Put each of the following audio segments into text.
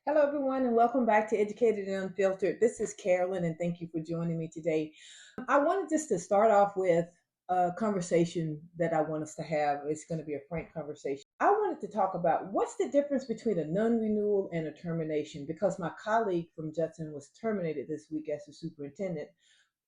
Hello, everyone, and welcome back to Educated and Unfiltered. This is Carolyn, and thank you for joining me today. I wanted just to start off with a conversation that I want us to have. It's going to be a frank conversation. I wanted to talk about what's the difference between a non renewal and a termination because my colleague from Judson was terminated this week as a superintendent.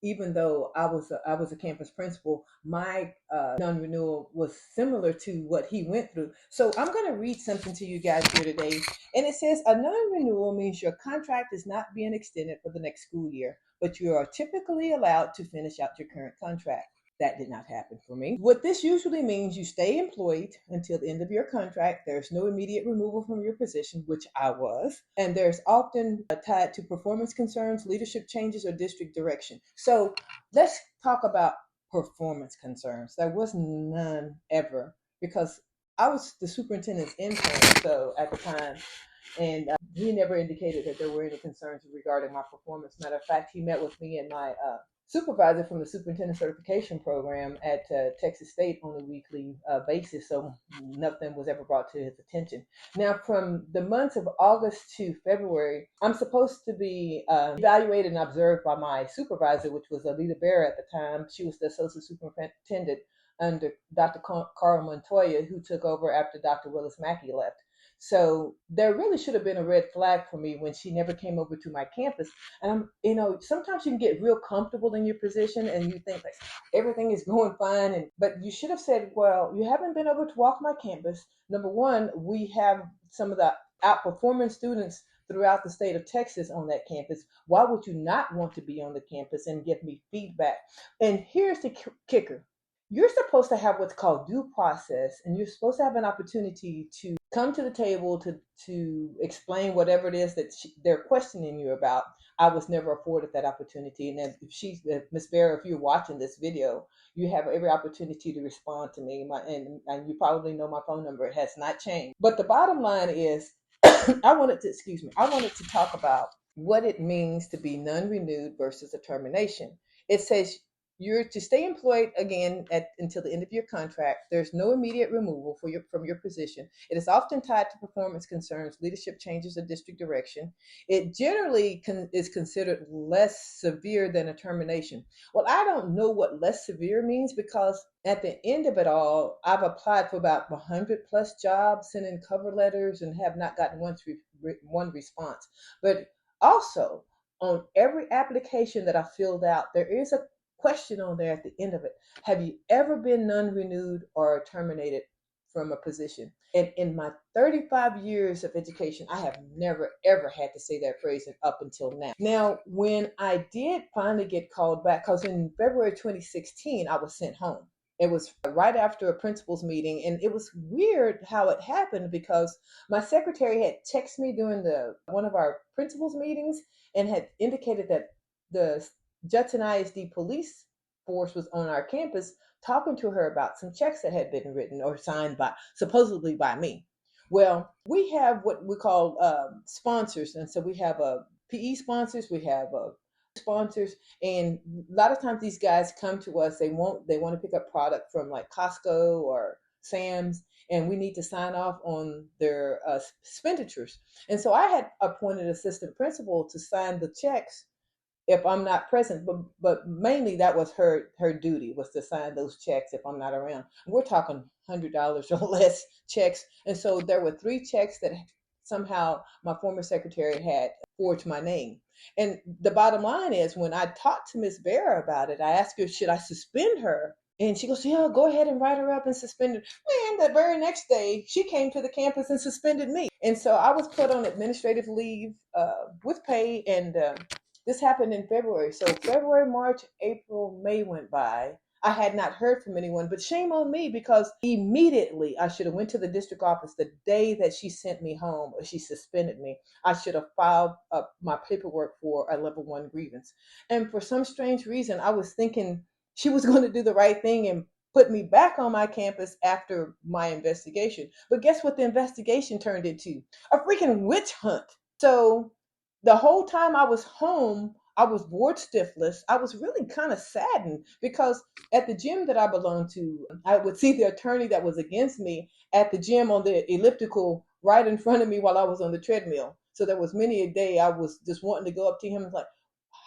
Even though I was a campus principal, my non-renewal was similar to what he went through. So I'm going to read something to you guys here today, and it says a non-renewal means your contract is not being extended for the next school year, but you are typically allowed to finish out your current contract. That did not happen for me. What this usually means, you stay employed until the end of your contract. There's no immediate removal from your position, which I was. And there's often tied to performance concerns, leadership changes, or district direction. So let's talk about performance concerns. There was none ever because I was the superintendent's intern, so at the time, and he never indicated that there were any concerns regarding my performance. Matter of fact, he met with me and my supervisor from the superintendent certification program at Texas State on a weekly basis, so nothing was ever brought to his attention. Now, from the months of August to February, I'm supposed to be evaluated and observed by my supervisor, which was Alita Bear at the time. She was the associate superintendent under Dr. Carl Montoya, who took over after Dr. Willis Mackey left. So there really should have been a red flag for me when she never came over to my campus. And sometimes you can get real comfortable in your position and you think like everything is going fine. But you should have said, well, you haven't been able to walk my campus. Number one, we have some of the outperforming students throughout the state of Texas on that campus. Why would you not want to be on the campus and give me feedback? And here's the kicker. You're supposed to have what's called due process, and you're supposed to have an opportunity to come to the table to explain whatever it is that they're questioning you about. I was never afforded that opportunity, and if Miss Vera, if you're watching this video, you have every opportunity to respond to me. And you probably know my phone number; it has not changed. But the bottom line is, I wanted to talk about what it means to be non-renewed versus a termination. It says you're to stay employed again until the end of your contract. There's no immediate removal from your position. It is often tied to performance concerns, leadership changes, or district direction. It generally is considered less severe than a termination. Well, I don't know what less severe means because at the end of it all, I've applied for about 100 plus jobs, sending cover letters, and have not gotten one response. But also, on every application that I filled out, there is a question on there at the end of it. Have you ever been non-renewed or terminated from a position? And in my 35 years of education, I have never ever had to say that phrase up until now. Now, when I did finally get called back, because in February 2016, I was sent home. It was right after a principal's meeting, and it was weird how it happened because my secretary had texted me during one of our principal's meetings and had indicated that the Judson ISD police force was on our campus talking to her about some checks that had been written or signed supposedly by me. Well, we have what we call sponsors, and so we have PE sponsors, we have sponsors, and a lot of times these guys come to us. They want to pick up product from like Costco or Sam's, and we need to sign off on their expenditures. And so I had appointed assistant principal to sign the checks if I'm not present, but mainly that was her duty, was to sign those checks if I'm not around. We're talking $100 or less checks, and so there were 3 checks that somehow my former secretary had forged my name. And the bottom line is, when I talked to Miss Vera about it, I asked her, should I suspend her? And she goes, yeah, go ahead and write her up and suspend her. Man, the very next day, she came to the campus and suspended me. And so I was put on administrative leave with pay, and this happened in February. So February, March, April, May went by. I had not heard from anyone, but shame on me because immediately I should have went to the district office the day that she sent me home or she suspended me. I should have filed my paperwork for a level 1 grievance. And for some strange reason, I was thinking she was going to do the right thing and put me back on my campus after my investigation. But guess what the investigation turned into? A freaking witch hunt. So the whole time I was home, I was bored stiffless. I was really kind of saddened because at the gym that I belonged to, I would see the attorney that was against me at the gym on the elliptical right in front of me while I was on the treadmill. So there was many a day I was just wanting to go up to him and like,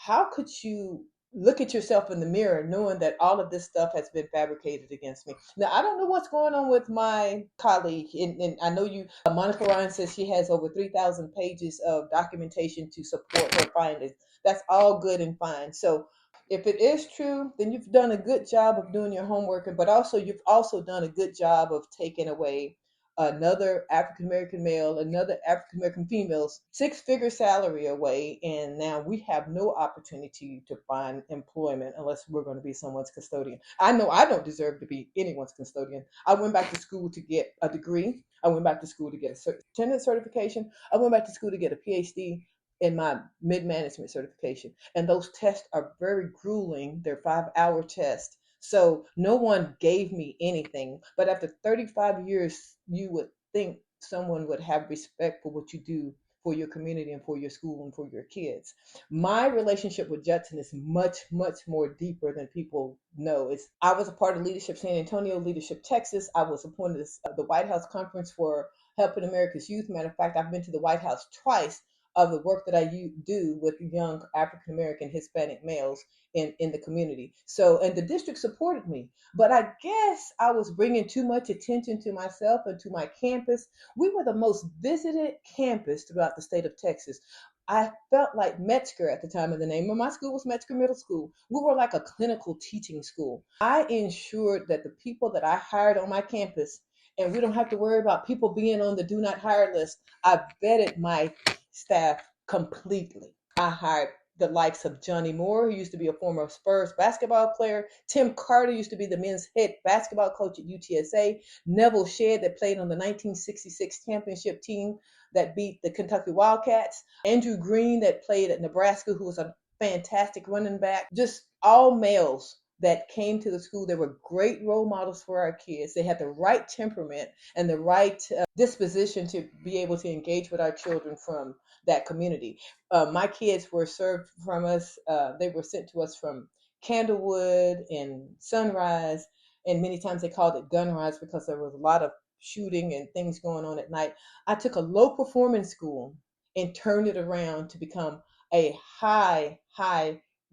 how could you look at yourself in the mirror knowing that all of this stuff has been fabricated against me? Now, I don't know what's going on with my colleague, and I know you, Monica Ryan says she has over 3,000 pages of documentation to support her findings. That's all good and fine. So if it is true, then you've done a good job of doing your homework, but also you've also done a good job of taking away another African American male, another African American female's six-figure salary away, and now we have no opportunity to find employment unless we're going to be someone's custodian. I know I don't deserve to be anyone's custodian. I went back to school to get a degree. I went back to school to get a attendance certification. I went back to school to get a PhD in my mid-management certification. And those tests are very grueling. They're 5-hour tests. So no one gave me anything. But after 35 years, you would think someone would have respect for what you do for your community and for your school and for your kids. My relationship with Judson is much, much more deeper than people know. I was a part of Leadership San Antonio, Leadership Texas. I was appointed to the White House Conference for Helping America's Youth. Matter of fact, I've been to the White House twice of the work that I do with young African American Hispanic males in the community. So, and the district supported me, but I guess I was bringing too much attention to myself and to my campus. We were the most visited campus throughout the state of Texas. I felt like Metzger at the time, and the name of my school was Metzger Middle School. We were like a clinical teaching school. I ensured that the people that I hired on my campus, and we don't have to worry about people being on the do not hire list. I vetted my staff completely. I hired the likes of Johnny Moore, who used to be a former Spurs basketball player. Tim Carter used to be the men's head basketball coach at UTSA. Neville Shedd, that played on the 1966 championship team that beat the Kentucky Wildcats. Andrew Green, that played at Nebraska, who was a fantastic running back. Just all males that came to the school. They were great role models for our kids. They had the right temperament and the right disposition to be able to engage with our children from that community. My kids were served from us. They were sent to us from Candlewood and Sunrise, and many times they called it Gunrise because there was a lot of shooting and things going on at night. I took a low performing school and turned it around to become a high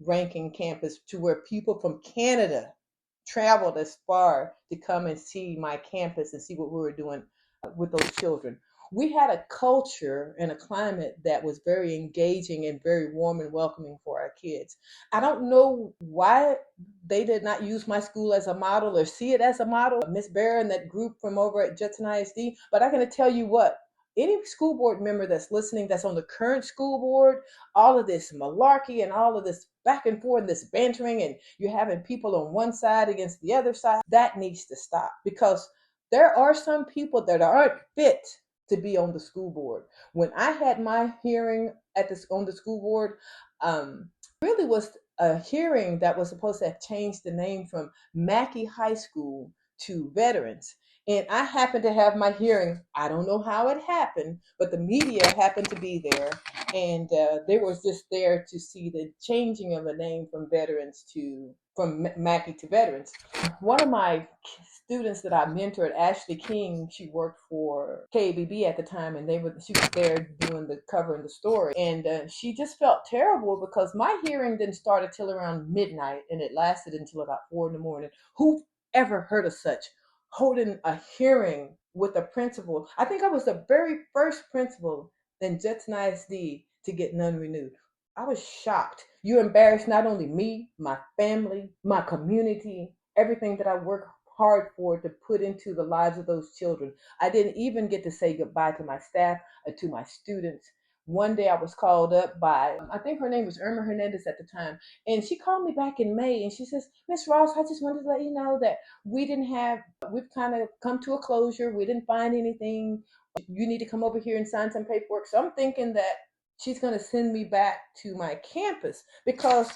ranking campus to where people from Canada traveled as far to come and see my campus and see what we were doing with those children. We had a culture and a climate that was very engaging and very warm and welcoming for our kids. I don't know why they did not use my school as a model or see it as a model, Miss Bear and that group from over at Judson ISD, but I'm going to tell you what, any school board member that's listening that's on the current school board, all of this malarkey and all of this back and forth, this bantering, and you're having people on one side against the other side, that needs to stop, because there are some people that aren't fit to be on the school board. When I had my hearing on the school board, really was a hearing that was supposed to have changed the name from Mackey High School to Veterans. And I happened to have my hearing. I don't know how it happened, but the media happened to be there. And they were just there to see the changing of the name from Mackey to Veterans. One of my students that I mentored, Ashley King, she worked for KBB at the time, and she was there doing the covering the story. And she just felt terrible because my hearing didn't start until around midnight, and it lasted until about 4 in the morning. Who ever heard of such? Holding a hearing with a principal. I think I was the very first principal in Judson ISD to get none renewed. I was shocked. You embarrassed not only me, my family, my community, everything that I worked hard for to put into the lives of those children. I didn't even get to say goodbye to my staff or to my students. One day I was called up by, I think her name was Irma Hernandez at the time, and she called me back in May and she says, Miss Ross, I just wanted to let you know that we've kind of come to a closure. We didn't find anything. You need to come over here and sign some paperwork. So I'm thinking that she's going to send me back to my campus, because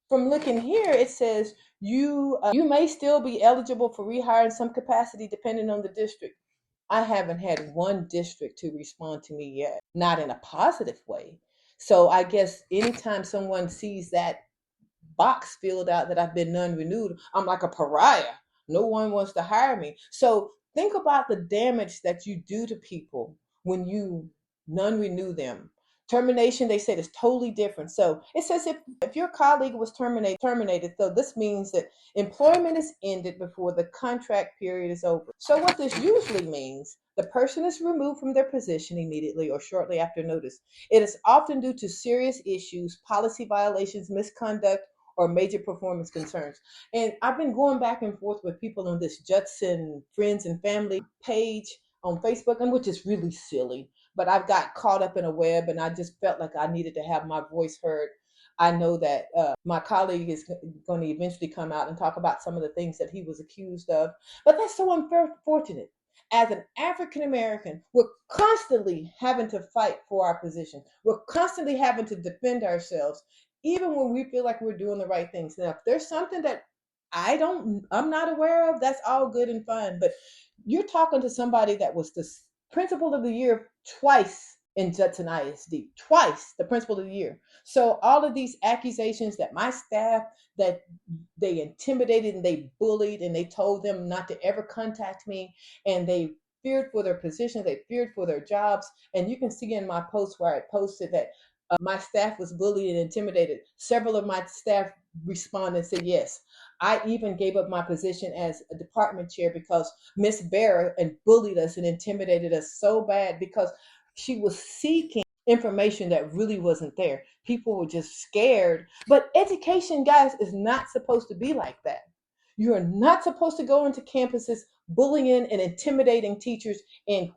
from looking here, it says you may still be eligible for rehire in some capacity depending on the district. I haven't had one district to respond to me yet, not in a positive way. So I guess anytime someone sees that box filled out that I've been non-renewed, I'm like a pariah. No one wants to hire me. So think about the damage that you do to people when you non-renew them. Termination, they said, is totally different. So it says if your colleague was terminated, so this means that employment is ended before the contract period is over. So what this usually means, the person is removed from their position immediately or shortly after notice. It is often due to serious issues, policy violations, misconduct, or major performance concerns. And I've been going back and forth with people on this Judson Friends and Family page on Facebook, and which is really silly. But I've got caught up in a web, and I just felt like I needed to have my voice heard. I know that my colleague is going to eventually come out and talk about some of the things that he was accused of, but that's so unfortunate. As an African American, we're constantly having to fight for our position. We're constantly having to defend ourselves, even when we feel like we're doing the right things. Now, if there's something that I'm not aware of, that's all good and fine. But you're talking to somebody that was the principal of the year twice in Judson ISD, twice the principal of the year. So all of these accusations that my staff, that they intimidated and they bullied and they told them not to ever contact me, and they feared for their position, they feared for their jobs. And you can see in my post where I posted that my staff was bullied and intimidated. Several of my staff responded and said, yes, I even gave up my position as a department chair because Miss Barra and bullied us and intimidated us so bad because she was seeking information that really wasn't there. People were just scared. But education, guys, is not supposed to be like that. You are not supposed to go into campuses bullying and intimidating teachers and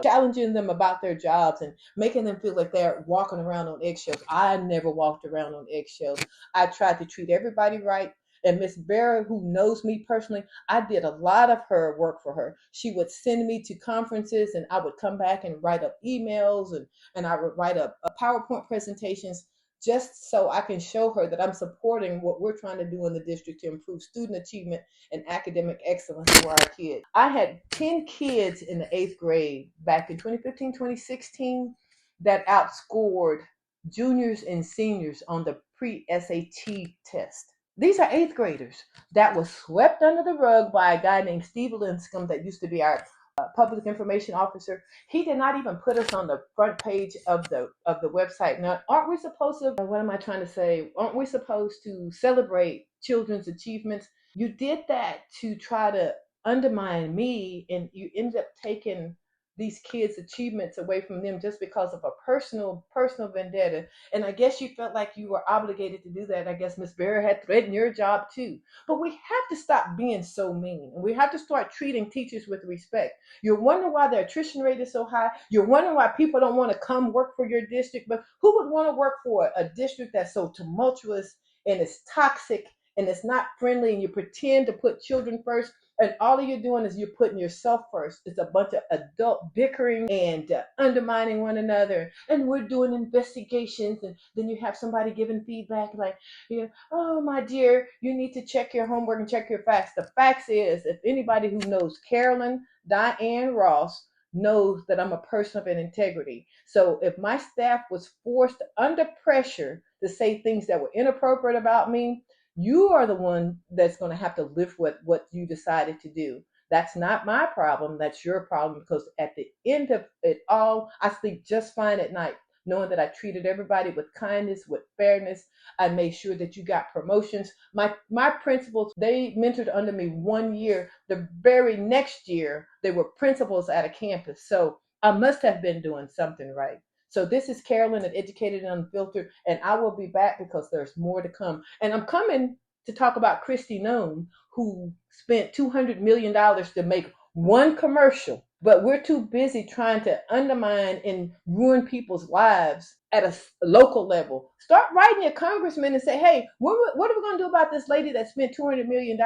challenging them about their jobs and making them feel like they're walking around on eggshells. I never walked around on eggshells. I tried to treat everybody right. And Miss Barra, who knows me personally, I did a lot of her work for her. She would send me to conferences, and I would come back and write up emails, and I would write up PowerPoint presentations just so I can show her that I'm supporting what we're trying to do in the district to improve student achievement and academic excellence for our kids. I had 10 kids in the 8th grade back in 2015, 2016 that outscored juniors and seniors on the pre-SAT test. These are 8th graders that was swept under the rug by a guy named Steve Linscomb that used to be our public information officer. He did not even put us on the front page of the website. Now, aren't we supposed to, what am I trying to say? Aren't we supposed to celebrate children's achievements? You did that to try to undermine me, and you ended up taking these kids' achievements away from them just because of a personal vendetta. And I guess you felt like you were obligated to do that. I guess Miss Barra had threatened your job too. But we have to stop being so mean, and we have to start treating teachers with respect. You're wondering why the attrition rate is so high. You're wondering why people don't want to come work for your district. But who would want to work for a district that's so tumultuous and it's toxic and it's not friendly, and you pretend to put children first, and all you're doing is you're putting yourself first? It's a bunch of adult bickering and undermining one another. And we're doing investigations, and then you have somebody giving feedback like, oh, my dear, you need to check your homework and check your facts. The facts is, if anybody who knows Carolyn Diane Ross knows that I'm a person of an integrity. So if my staff was forced under pressure to say things that were inappropriate about me, you are the one that's going to have to live with what you decided to do. That's not my problem. That's your problem, because at the end of it all, I sleep just fine at night, knowing that I treated everybody with kindness, with fairness. I made sure that you got promotions. My principals, they mentored under me 1 year. The very next year, they were principals at a campus. So I must have been doing something right. So this is Carolyn at Educated and Unfiltered, and I will be back because there's more to come. And I'm coming to talk about Kristi Noem, who spent $200 million to make one commercial. But we're too busy trying to undermine and ruin people's lives at a local level. Start writing your congressman and say, hey, what are we going to do about this lady that spent $200 million?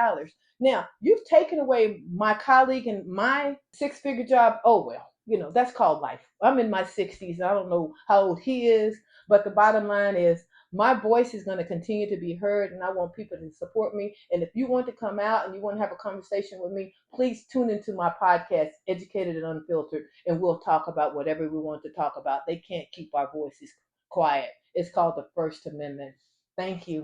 Now, you've taken away my colleague and my six-figure job. Oh, well. That's called life. I'm in my 60s. I don't know how old he is, but the bottom line is my voice is going to continue to be heard, and I want people to support me. And if you want to come out and you want to have a conversation with me, please tune into my podcast, Educated and Unfiltered, and we'll talk about whatever we want to talk about. They can't keep our voices quiet. It's called the First Amendment. Thank you.